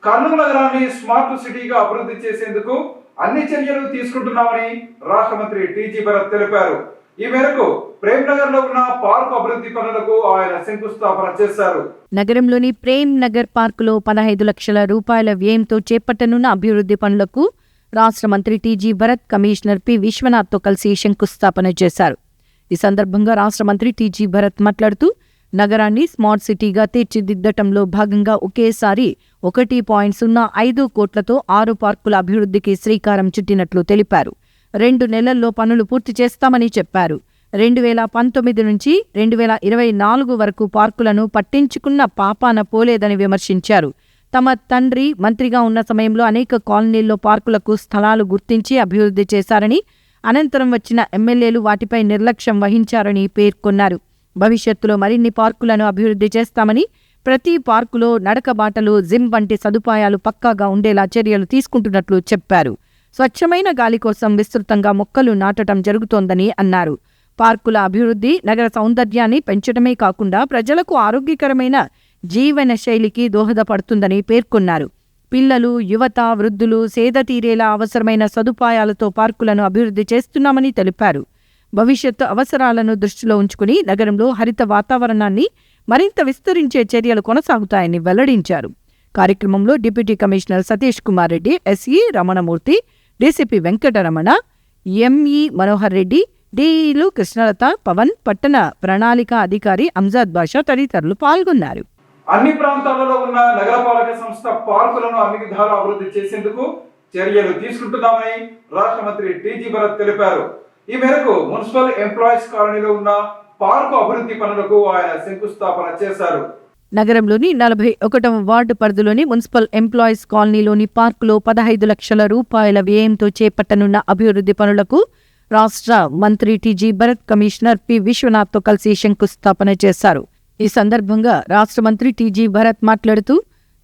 కర్నూలు నగరాన్ని స్మార్ట్ సిటీగా అభివృద్ధి చేసేందుకు అన్ని చర్యలు తీసుకుంటున్నామని రాష్ట్ర మంత్రి టీజీ భరత్ తెలిపారు. ఈ మేరకు ప్రేమ్ నగర్ లో ఉన్న పార్కు అభివృద్ధి పనులకు ఆయన శంకుస్థాపన చేశారు. నగరంలోని ప్రేమ్ నగర్ పార్కులో 15 లక్షల రూపాయల వ్యయంతో చేపట్టనున్న అభివృద్ధి పనులకు రాష్ట్ర మంత్రి టీజీ భరత్ కమిషనర్ పి విశ్వనాథ్తో కలిసి శంకుస్థాపన చేశారు. ఈ సందర్భంగా రాష్ట్ర మంత్రి టీజీ భరత్ మాట్లాడుతూ నగరాన్ని స్మార్ట్ సిటీగా తీర్చిదిద్దటంలో భాగంగా ఒకేసారి 1.05 కోట్లతో 6 పార్కుల అభివృద్ధికి శ్రీకారం చుట్టినట్లు తెలిపారు. 2 నెలల్లో పనులు పూర్తి చేస్తామని చెప్పారు. 2019 నుంచి 2024 వరకు పార్కులను పట్టించుకున్న పాపాన పోలేదని విమర్శించారు. తమ తండ్రి మంత్రిగా ఉన్న సమయంలో అనేక కాలనీల్లో పార్కులకు స్థలాలు గుర్తించి అభివృద్ధి చేశారని, అనంతరం వచ్చిన ఎమ్మెల్యేలు వాటిపై నిర్లక్ష్యం వహించారని పేర్కొన్నారు. భవిష్యత్తులో మరిన్ని పార్కులను అభివృద్ధి చేస్తామని, ప్రతి పార్కులో నడకబాటలు, జిమ్ వంటి సదుపాయాలు పక్కాగా ఉండేలా చర్యలు తీసుకుంటున్నట్లు చెప్పారు. స్వచ్ఛమైన గాలి కోసం విస్తృతంగా మొక్కలు నాటడం జరుగుతోందని అన్నారు. పార్కుల అభివృద్ధి నగర సౌందర్యాన్ని పెంచడమే కాకుండా ప్రజలకు ఆరోగ్యకరమైన జీవన శైలికి దోహదపడుతుందని పేర్కొన్నారు. పిల్లలు, యువత, వృద్ధులు సేద తీరేలా అవసరమైన సదుపాయాలతో పార్కులను అభివృద్ధి చేస్తున్నామని తెలిపారు. భవిష్యత్తు అవసరాలను దృష్టిలో ఉంచుకుని నగరంలో హరిత వాతావరణాన్ని మరింత విస్తరించే చర్యలు కొనసాగుతాయని వెల్లడించారు. కార్యక్రమంలో deputy commissioner Satish Kumar Reddy, SE Ramanamurthy, DCP Venkataramana, ME Manohar Reddy, డిఈలు కృష్ణలత, పవన్, పట్టణ ప్రణాళిక అధికారి అంజాద్ బాషా తదితరులు పాల్గొన్నారు. అన్ని ప్రాంతాలలో ఉన్న నగరపాలక సంస్థ పార్కులను అన్ని విధాలా అభివృద్ధి చేసేందుకు చర్యలు తీసుకుంటున్నామని రాష్ట్ర మంత్రి టీజీ భరత్ తెలిపారు. ఈ మేరకు మున్సిపల్ ఎంప్లాయీస్ కాలనీలో ఉన్న పార్కు అభివృద్ధి పనులకు ఆయన శంకుస్థాపన చేశారు. నగరంలోని 41వ వార్డు పరిధిలోని మున్సిపల్ ఎంప్లాయీస్ కాలనీలోని పార్కులో 15 లక్షల రూపాయల వ్యయంతో చేపట్టనున్న అభివృద్ధి పనులకు రాష్ట్ర మంత్రి టీజీ భరత్ కమిషనర్ పి విశ్వనాథ్తో కలిసి శంకుస్థాపన చేశారు. ఈ సందర్భంగా రాష్ట్ర మంత్రి టీజీ భరత్ మాట్లాడుతూ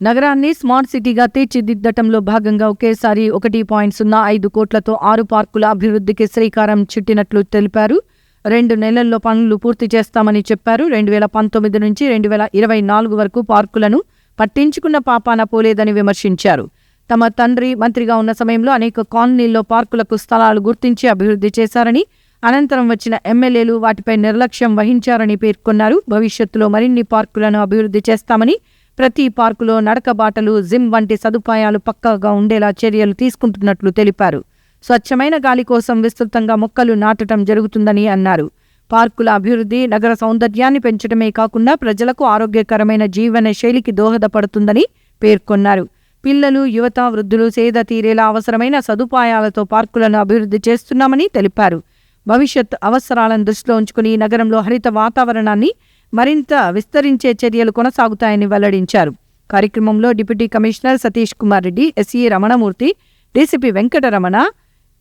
నగరాన్ని స్మార్ట్ సిటీగా తీర్చిదిద్దటంలో భాగంగా ఒకేసారి 1.05 కోట్లతో 6 పార్కుల అభివృద్ధికి శ్రీకారం చుట్టినట్లు తెలిపారు. 2 నెలల్లో పనులు పూర్తి చేస్తామని చెప్పారు. 2019 నుంచి 2024 వరకు పార్కులను పట్టించుకున్న పాపాన పోలేదని విమర్శించారు. తమ తండ్రి మంత్రిగా ఉన్న సమయంలో అనేక కాలనీల్లో పార్కులకు స్థలాలు గుర్తించి అభివృద్ధి చేశారని, అనంతరం వచ్చిన ఎమ్మెల్యేలు వాటిపై నిర్లక్ష్యం వహించారని పేర్కొన్నారు. భవిష్యత్తులో మరిన్ని పార్కులను అభివృద్ధి చేస్తామని, ప్రతి పార్కులో నడకబాటలు, జిమ్ వంటి సదుపాయాలు పక్కాగా ఉండేలా చర్యలు తీసుకుంటున్నట్లు తెలిపారు. స్వచ్ఛమైన గాలి కోసం విస్తృతంగా మొక్కలు నాటడం జరుగుతుందని అన్నారు. పార్కుల అభివృద్ధి నగర సౌందర్యాన్ని పెంచడమే కాకుండా ప్రజలకు ఆరోగ్యకరమైన జీవన శైలికి దోహదపడుతుందని పేర్కొన్నారు. పిల్లలు, యువత, వృద్ధులు సేద తీరేలా అవసరమైన సదుపాయాలతో పార్కులను అభివృద్ధి చేస్తున్నామని తెలిపారు. భవిష్యత్ అవసరాలను దృష్టిలో ఉంచుకుని నగరంలో హరిత వాతావరణాన్ని మరింత విస్తరించే చర్యలు కొనసాగుతాయని వెల్లడించారు. కార్యక్రమంలో deputy commissioner Satish Kumar Reddy, SE Ramanamurthy, DCP Venkataramana,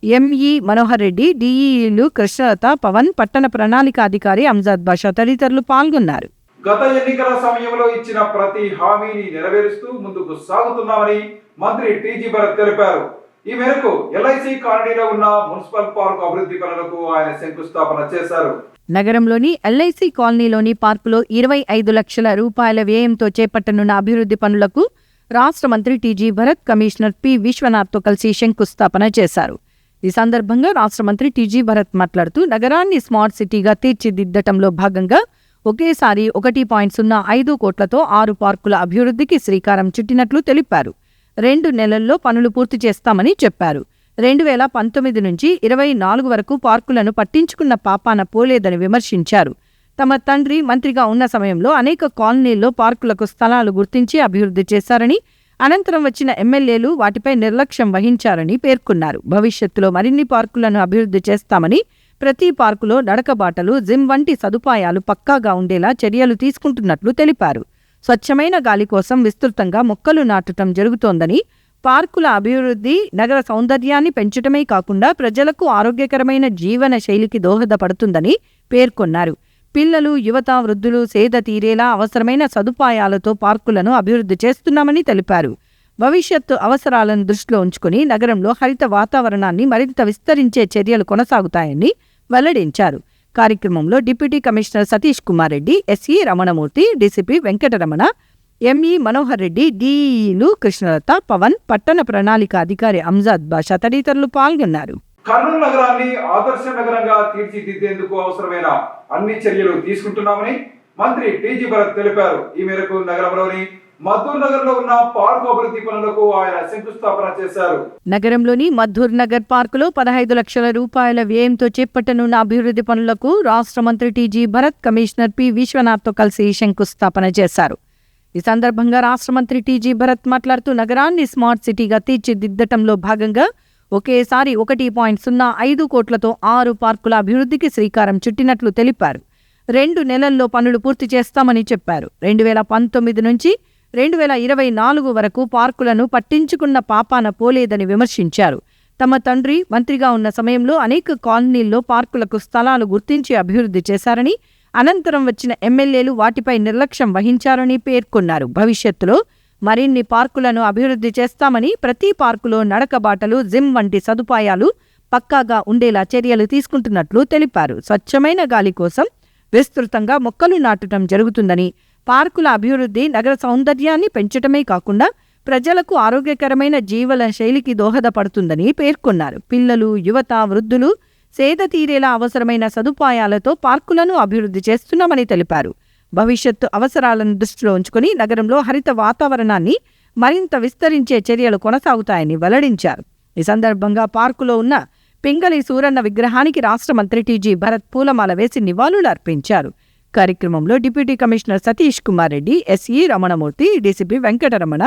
ME Manohar Reddy, డిఈలు కృష్ణలత, పవన్, పట్టణ ప్రణాళిక అధికారి అంజాద్ బాషా తదితరులు పాల్గొన్నారు. గత ఎన్నికల సమయంలో ఇచ్చిన ప్రతి హామీని నెరవేరుస్తూ ముందుకు సాగుతున్నామని మంత్రి టీజీ భరత్ తెలిపారు. ఈ మేరకు ఎల్ఐసి కాలనీలో ఉన్న మున్సిపల్ పార్కు అభివృద్ధి పనులకు ఆయన శంకుస్థాపన చేశారు. నగరంలోని ఎల్ఐసి కాలనీలోని పార్కులో 25 లక్షల రూపాయల వ్యయంతో చేపట్టనున్న అభివృద్ధి పనులకు రాష్ట్ర మంత్రి టీజీ భరత్ కమిషనర్ పి విశ్వనాథ్తో కలిసి శంకుస్థాపన చేశారు. ఈ సందర్భంగా రాష్ట్ర మంత్రి టీజీ భరత్ మాట్లాడుతూ నగరాన్ని స్మార్ట్ సిటీగా తీర్చిదిద్దటంలో భాగంగా ఒకేసారి 1.05 కోట్లతో 6 పార్కుల అభివృద్ధికి శ్రీకారం చుట్టినట్లు తెలిపారు. 2 నెలల్లో పనులు పూర్తి చేస్తామని చెప్పారు. 2019 నుంచి 2024 వరకు పార్కులను పట్టించుకున్న పాపాన పోలేదని విమర్శించారు. తమ తండ్రి మంత్రిగా ఉన్న సమయంలో అనేక కాలనీల్లో పార్కులకు స్థలాలు గుర్తించి అభివృద్ధి చేశారని, అనంతరం వచ్చిన ఎమ్మెల్యేలు వాటిపై నిర్లక్ష్యం వహించారని పేర్కొన్నారు. భవిష్యత్తులో మరిన్ని పార్కులను అభివృద్ధి చేస్తామని, ప్రతి పార్కులో నడకబాటలు, జిమ్ వంటి సదుపాయాలు పక్కాగా ఉండేలా చర్యలు తీసుకుంటున్నట్లు తెలిపారు. స్వచ్ఛమైన గాలి కోసం విస్తృతంగా మొక్కలు నాటడం జరుగుతోందని, పార్కుల అభివృద్ధి నగర సౌందర్యాన్ని పెంచడమే కాకుండా ప్రజలకు ఆరోగ్యకరమైన జీవన శైలికి దోహదపడుతుందని పేర్కొన్నారు. పిల్లలు, యువత, వృద్ధులు సేద తీరేలా అవసరమైన సదుపాయాలతో పార్కులను అభివృద్ధి చేస్తున్నామని తెలిపారు. భవిష్యత్తు అవసరాలను దృష్టిలో ఉంచుకుని నగరంలో హరిత వాతావరణాన్ని మరింత విస్తరించే చర్యలు కొనసాగుతాయని వెల్లడించారు. కార్యక్రమంలో deputy commissioner Satish Kumar Reddy, SE Ramanamurthy, DCP Venkataramana, ME Manohar Reddy, డిఈలు కృష్ణలత, పవన్, పట్టణ ప్రణాళిక అధికారి అంజాద్ బాషా తదితరులు పాల్గొన్నారు. కర్నూలు నగరాన్ని ఆదర్శ నగరంగా తీర్చిదిద్దేందుకు అవసరమైన అన్ని చర్యలు తీసుకుంటున్నామని మంత్రి టీజీ భరత్ తెలిపారు. ఈ మేరకు నగరంలోని మద్దూర్ నగర్ లో ఉన్న పార్కు అభివృద్ధి పనులకు ఆయన శంకుస్థాపన చేశారు. నగరంలోని మద్దూర్ నగర్ పార్కులో 15 లక్షల రూపాయల వ్యయంతో చేపట్టనున్న అభివృద్ధి పనులకు రాష్ట్ర మంత్రి టీజీ భరత్, కమిషనర్ పి విశ్వనాథ్తో కలిసి శంకుస్థాపన చేశారు. ఈ సందర్భంగా రాష్ట్ర మంత్రి టీజీ భరత్ మాట్లాడుతూ నగరాన్ని స్మార్ట్ సిటీగా తీర్చిదిద్దటంలో భాగంగా ఒకేసారి 1.05 కోట్లతో 6 పార్కుల అభివృద్ధికి శ్రీకారం చుట్టినట్లు తెలిపారు. 2 నెలల్లో పనులు పూర్తి చేస్తామని చెప్పారు. 2019 నుంచి 2024 వరకు పార్కులను పట్టించుకున్న పాపాన పోలేదని విమర్శించారు. తమ తండ్రి మంత్రిగా ఉన్న సమయంలో అనేక కాలనీల్లో పార్కులకు స్థలాలు గుర్తించి అభివృద్ధి చేశారని, అనంతరం వచ్చిన ఎమ్మెల్యేలు వాటిపై నిర్లక్ష్యం వహించారని పేర్కొన్నారు. భవిష్యత్తులో మరిన్ని పార్కులను అభివృద్ధి చేస్తామని, ప్రతి పార్కులో నడకబాటలు, జిమ్ వంటి సదుపాయాలు పక్కాగా ఉండేలా చర్యలు తీసుకుంటున్నట్లు తెలిపారు. స్వచ్ఛమైన గాలి కోసం విస్తృతంగా మొక్కలు నాటడం జరుగుతుందని, పార్కుల అభివృద్ధి నగర సౌందర్యాన్ని పెంచటమే కాకుండా ప్రజలకు ఆరోగ్యకరమైన జీవన శైలికి దోహదపడుతుందని పేర్కొన్నారు. పిల్లలు, యువత, వృద్ధులు సేద తీరేలా అవసరమైన సదుపాయాలతో పార్కులను అభివృద్ధి చేస్తున్నామని తెలిపారు. భవిష్యత్తు అవసరాలను దృష్టిలో ఉంచుకుని నగరంలో హరిత వాతావరణాన్ని మరింత విస్తరించే చర్యలు కొనసాగుతాయని వెల్లడించారు. ఈ సందర్భంగా పార్కులో ఉన్న పింగళి సూరన్న విగ్రహానికి రాష్ట్ర మంత్రి టీజీ భరత్ పూలమాల వేసి నివాళులు అర్పించారు. కార్యక్రమంలో deputy commissioner Satish Kumar Reddy, SE Ramanamurthy, DCP Venkataramana,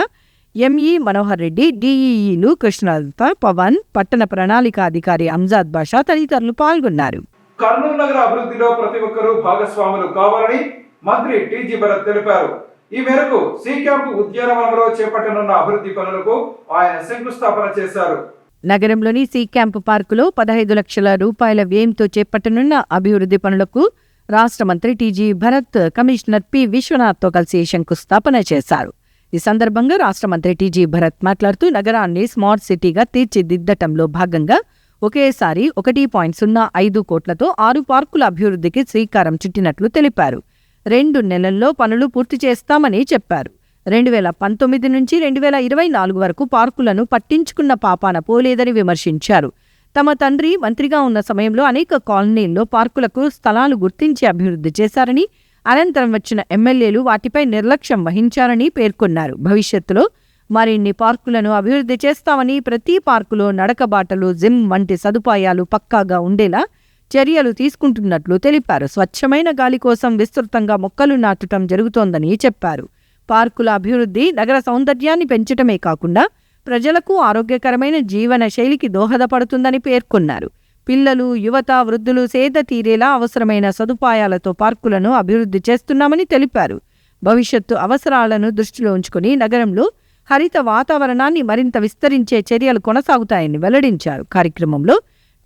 ME Manohar Reddy, డిఈలు కృష్ణలత, పవన్, పట్టణ ప్రణాళిక అధికారి అంజాద్ బాషా తదితరులు పాల్గొన్నారు. కర్నూలు నగర అభివృద్ధిలో ప్రతి ఒక్కరూ భాగస్వాములు కావాలని మంత్రి టీజీ భరత్ తెలిపారు. ఈ మేరకు సి క్యాంపు ఉద్యానవనంలో చేపట్టనున్న అభివృద్ధి పనులకు ఆయన శంకుస్థాపన చేశారు. నగరంలోని సి క్యాంపు పార్కులో 15 లక్షల రూపాయల వ్యయంతో చేపట్టనున్న అభివృద్ధి పనులకు రాష్ట్ర మంత్రి టీజీ భరత్, కమిషనర్ పి విశ్వనాథ్తో కలిసి శంకుస్థాపన చేశారు. ఈ సందర్భంగా రాష్ట్ర మంత్రి టీజీ భరత్ మాట్లాడుతూ నగరాన్ని స్మార్ట్ సిటీగా తీర్చిదిద్దటంలో భాగంగా ఒకేసారి 1.05 కోట్లతో 6 పార్కుల అభివృద్ధికి శ్రీకారం చుట్టినట్లు తెలిపారు. 2 నెలల్లో పనులు పూర్తి చేస్తామని చెప్పారు. 2019 నుంచి 2024 వరకు పార్కులను పట్టించుకున్న పాపాన పోలేదని విమర్శించారు. తమ తండ్రి మంత్రిగా ఉన్న సమయంలో అనేక కాలనీల్లో పార్కులకు స్థలాలు గుర్తించి అభివృద్ధి చేశారని, అనంతరం వచ్చిన ఎమ్మెల్యేలు వాటిపై నిర్లక్ష్యం వహించారని పేర్కొన్నారు. భవిష్యత్తులో మరిన్ని పార్కులను అభివృద్ధి చేస్తామని, ప్రతి పార్కులో నడకబాటలు, జిమ్ వంటి సదుపాయాలు పక్కాగా ఉండేలా చర్యలు తీసుకుంటున్నట్లు తెలిపారు. స్వచ్ఛమైన గాలి కోసం విస్తృతంగా మొక్కలు నాటడం జరుగుతోందని చెప్పారు. పార్కుల అభివృద్ధి నగర సౌందర్యాన్ని పెంచటమే కాకుండా ప్రజలకు ఆరోగ్యకరమైన జీవన శైలికి దోహదపడుతుందని పేర్కొన్నారు. పిల్లలు, యువత, వృద్ధులు సేద తీరేలా అవసరమైన సదుపాయాలతో పార్కులను అభివృద్ధి చేస్తున్నామని తెలిపారు. భవిష్యత్తు అవసరాలను దృష్టిలో ఉంచుకుని నగరంలో హరిత వాతావరణాన్ని మరింత విస్తరించే చర్యలు కొనసాగుతాయని వెల్లడించారు. కార్యక్రమంలో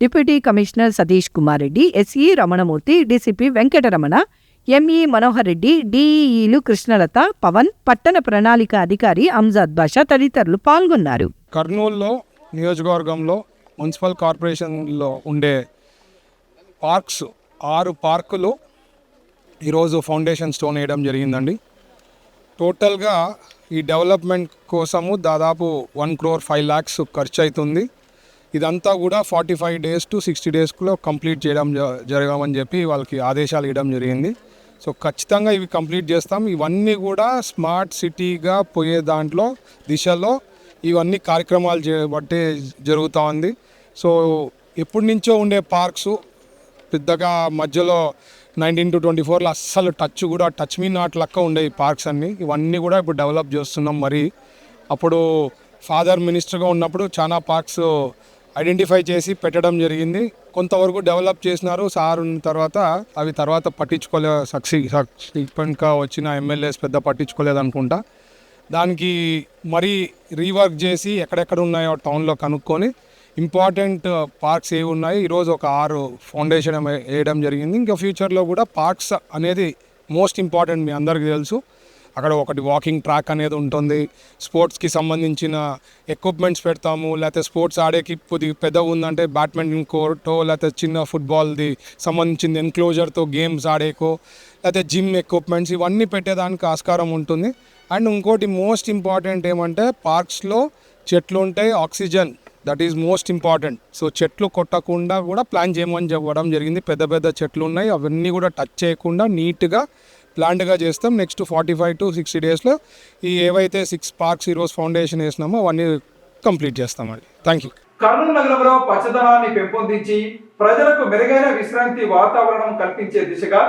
deputy commissioner Satish Kumar Reddy, SE Ramanamurthy, DCP Venkataramana, ME Manohar Reddy, డిఈలు కృష్ణలత, పవన్, పట్టణ ప్రణాళిక అధికారి అంజాద్ బాషా తదితరులు పాల్గొన్నారు. కర్నూలులో నియోజకవర్గంలో మున్సిపల్ కార్పొరేషన్లో ఉండే పార్క్స్ 6 పార్కులు ఈరోజు ఫౌండేషన్ స్టోన్ వేయడం జరిగిందండి. టోటల్గా ఈ డెవలప్మెంట్ కోసము దాదాపు 1 crore 5 lakhs ఖర్చు అవుతుంది. ఇదంతా కూడా 45 days to 60 daysలో కంప్లీట్ చేయడం జరగమని చెప్పి వాళ్ళకి ఆదేశాలు ఇవ్వడం జరిగింది. సో ఖచ్చితంగా ఇవి కంప్లీట్ చేస్తాం. ఇవన్నీ కూడా స్మార్ట్ సిటీగా పోయే దిశలో ఇవన్నీ కార్యక్రమాలు చేయబట్టే జరుగుతూ ఉంది. సో ఎప్పటి నుంచో ఉండే పార్క్స్ పెద్దగా మధ్యలో 19 to 24లో అస్సలు టచ్ మీ నాట్ లెక్క ఉండే ఈ పార్క్స్ అన్నీ. ఇవన్నీ కూడా ఇప్పుడు డెవలప్ చేస్తున్నాం. మరి అప్పుడు ఫాదర్ మినిస్టర్గా ఉన్నప్పుడు చాలా పార్క్స్ ఐడెంటిఫై చేసి పెట్టడం జరిగింది. కొంతవరకు డెవలప్ చేసినారు. సార్ ఉన్న తర్వాత అవి తర్వాత సబ్సిక్వెంట్గా వచ్చిన ఎమ్మెల్యేస్ పెద్ద పట్టించుకోలేదు అనుకుంటా. దానికి మరీ రీవర్క్ చేసి ఎక్కడెక్కడ ఉన్నాయో టౌన్లో కనుక్కొని ఇంపార్టెంట్ పార్క్స్ ఏవి ఉన్నాయి ఈరోజు ఒక 6 ఫౌండేషన్ వేయడం జరిగింది. ఇంకా ఫ్యూచర్లో కూడా పార్క్స్ అనేది మోస్ట్ ఇంపార్టెంట్, మీ అందరికీ తెలుసు. అక్కడ ఒకటి వాకింగ్ ట్రాక్ అనేది ఉంటుంది, స్పోర్ట్స్కి సంబంధించిన ఎక్విప్మెంట్స్ పెడతాము, లేకపోతే స్పోర్ట్స్ ఆడేకి కొద్దిగా పెద్దగా ఉందంటే బ్యాడ్మింటన్ కోర్టో లేకపోతే చిన్న ఫుట్బాల్ది సంబంధించిన ఎన్క్లోజర్తో గేమ్స్ ఆడేకో లేకపోతే జిమ్ ఎక్విప్మెంట్స్ ఇవన్నీ పెట్టేదానికి ఆస్కారం ఉంటుంది. అండ్ ఇంకోటి మోస్ట్ ఇంపార్టెంట్ ఏమంటే పార్క్స్లో చెట్లు ఉంటాయి, oxygen that is most important. So చెట్లు కొట్టకుండా కూడా ప్లాన్ చేయమని చెప్పడం జరిగింది. పెద్ద పెద్ద చెట్లు ఉన్నాయి, అవన్నీ కూడా టచ్ చేయకుండా నీట్గా ప్లాంట్గా చేస్తాం. నెక్స్ట్ 45 to 60 డేస్లో ఈ ఏవైతే 6 పార్క్స్ ఈరోజు ఫౌండేషన్ వేసినామో అవన్నీ కంప్లీట్ చేస్తామండి. Thank you. కర్నూలు నగరంలో పచ్చదనాన్ని పెంపొందించి ప్రజలకు మెరుగైన విశ్రాంతి వాతావరణం కల్పించే దిశగా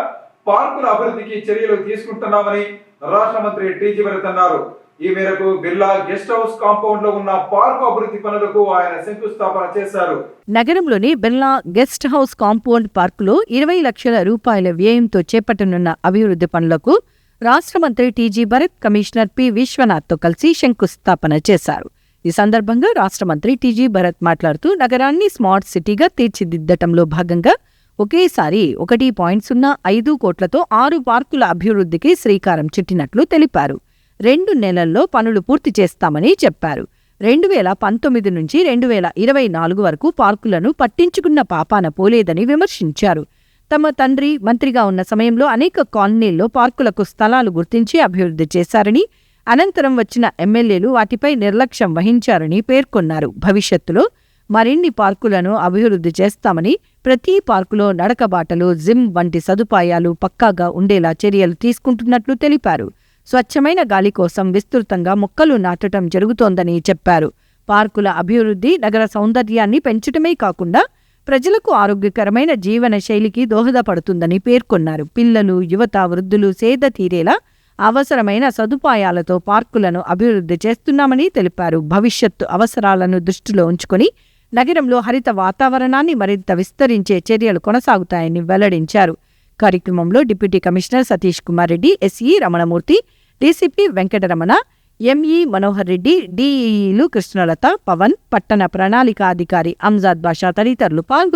పార్కుల అభివృద్ధికి చర్యలు తీసుకుంటున్నామని రాష్ట్ర మంత్రి టీజీ భరత్ అన్నారు. ఈ మేరకు బిర్లా గెస్ట్ హౌస్ కాంపౌండ్ లో ఉన్న పార్కు అభివృద్ధి పనులకు ఆయన శంకుస్థాపన చేశారు. నగరంలోని బిర్లా గెస్ట్ హౌస్ కాంపౌండ్ పార్కులో 20 లక్షల రూపాయల వ్యయంతో చేపట్టనున్న అభివృద్ధి పనులకు రాష్ట్ర మంత్రి టీజీ భరత్ కమిషనర్ పి విశ్వనాథ్తో కలిసి శంకుస్థాపన చేశారు. ఈ సందర్భంగా రాష్ట్ర మంత్రి టీజీ భరత్ మాట్లాడుతూ నగరాన్ని స్మార్ట్ సిటీగా తీర్చిదిద్దటంలో భాగంగా ఒకేసారి 1.05 కోట్లతో 6 పార్కుల అభివృద్ధికి శ్రీకారం చుట్టినట్లు తెలిపారు. 2 నెలల్లో పనులు పూర్తి చేస్తామని చెప్పారు. 2019 నుంచి 2024 వరకు పార్కులను పట్టించుకున్న పాపాన పోలేదని విమర్శించారు. తమ తండ్రి మంత్రిగా ఉన్న సమయంలో అనేక కాలనీల్లో పార్కులకు స్థలాలు గుర్తించి అభివృద్ధి చేశారని, అనంతరం వచ్చిన ఎమ్మెల్యేలు వాటిపై నిర్లక్ష్యం వహించారని పేర్కొన్నారు. భవిష్యత్తులో మరిన్ని పార్కులను అభివృద్ధి చేస్తామని, ప్రతి పార్కులో నడకబాటలు, జిమ్ వంటి సదుపాయాలు పక్కాగా ఉండేలా చర్యలు తీసుకుంటున్నట్లు తెలిపారు. స్వచ్ఛమైన గాలి కోసం విస్తృతంగా మొక్కలు నాటడం జరుగుతోందని చెప్పారు. పార్కుల అభివృద్ధి నగర సౌందర్యాన్ని పెంచడమే కాకుండా ప్రజలకు ఆరోగ్యకరమైన జీవన శైలికి దోహదపడుతుందని పేర్కొన్నారు. పిల్లలు, యువత, వృద్ధులు సేద తీరేలా అవసరమైన సదుపాయాలతో పార్కులను అభివృద్ధి చేస్తున్నామని తెలిపారు. భవిష్యత్తు అవసరాలను దృష్టిలో ఉంచుకొని నగరంలో హరిత వాతావరణాన్ని మరింత విస్తరించే చర్యలు కొనసాగుతాయని వెల్లడించారు. కార్యక్రమంలో deputy commissioner Satish Kumar Reddy, SE Ramanamurthy, DCP Venkataramana, ME Manohar Reddy, డిఈఈలు కృష్ణలత, పవన్, పట్టణ ప్రణాళిక అధికారి అంజాద్ బాషా తదితరులు పాల్గొన్నారు.